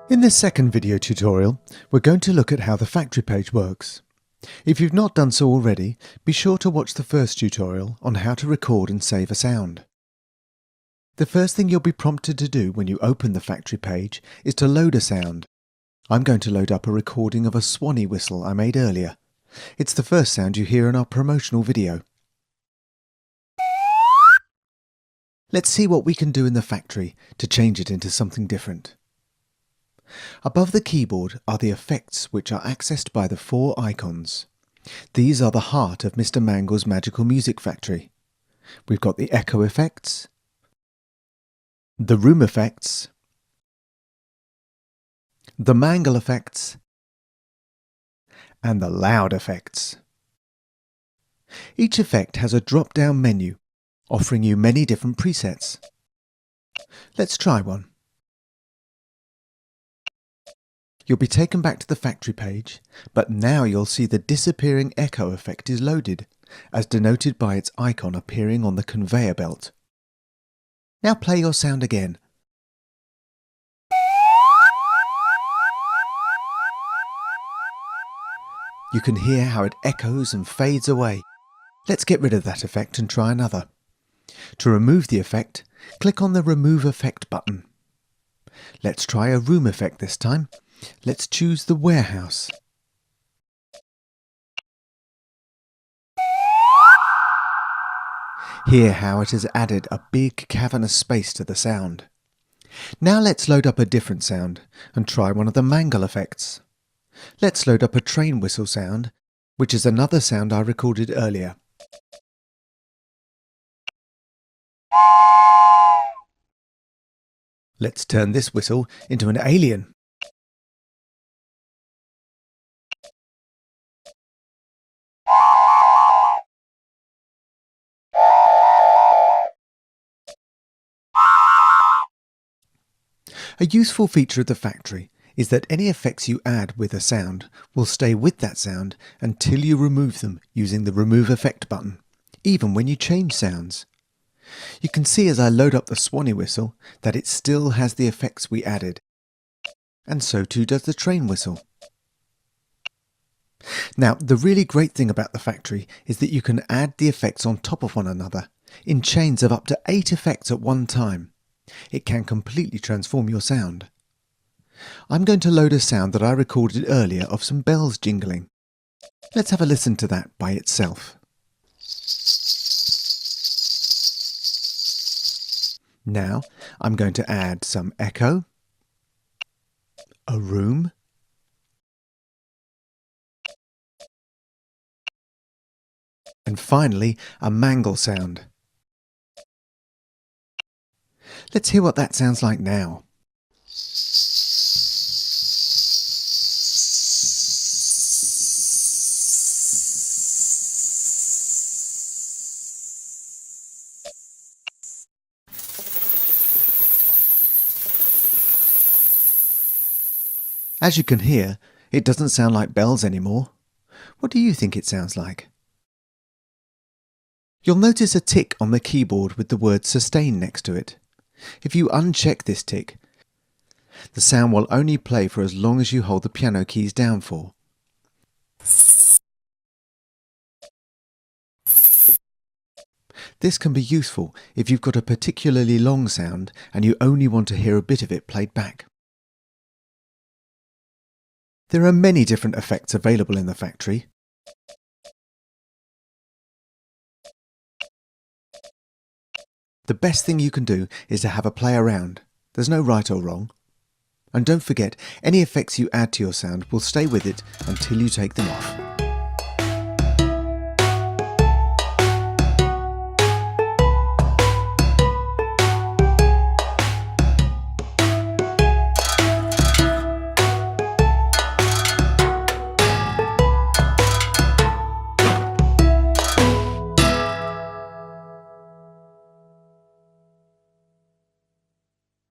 In this second video tutorial, we're going to look at how the factory page works. If you've not done so already, be sure to watch the first tutorial on how to record and save a sound. The first thing you'll be prompted to do when you open the factory page is to load a sound. I'm going to load up a recording of a swanny whistle I made earlier. It's the first sound you hear in our promotional video. Let's see what we can do in the factory to change it into something different. Above the keyboard are the effects which are accessed by the four icons. These are the heart of Mr. Mangle's magical music factory. We've got the echo effects, the room effects, the Mangle effects, and the loud effects. Each effect has a drop-down menu offering you many different presets. Let's try one. You'll be taken back to the factory page, but now you'll see the disappearing echo effect is loaded, as denoted by its icon appearing on the conveyor belt. Now play your sound again. You can hear how it echoes and fades away. Let's get rid of that effect and try another. To remove the effect, click on the Remove Effect button. Let's try a room effect this time. Let's choose the warehouse. Hear how it has added a big cavernous space to the sound. Now let's load up a different sound and try one of the Mangle effects. Let's load up a train whistle sound, which is another sound I recorded earlier. Let's turn this whistle into an alien. A useful feature of the factory is that any effects you add with a sound will stay with that sound until you remove them using the Remove Effect button, even when you change sounds. You can see as I load up the swanny whistle that it still has the effects we added, and so too does the train whistle. Now, the really great thing about the factory is that you can add the effects on top of one another in chains of up to 8 effects at one time. It can completely transform your sound. I'm going to load a sound that I recorded earlier of some bells jingling. Let's have a listen to that by itself. Now I'm going to add some echo, a room, and finally a Mangle sound. Let's hear what that sounds like now. As you can hear, it doesn't sound like bells anymore. What do you think it sounds like? You'll notice a tick on the keyboard with the word sustain next to it. If you uncheck this tick, the sound will only play for as long as you hold the piano keys down for. This can be useful if you've got a particularly long sound and you only want to hear a bit of it played back. There are many different effects available in the factory. The best thing you can do is to have a play around. There's no right or wrong. And don't forget, any effects you add to your sound will stay with it until you take them off.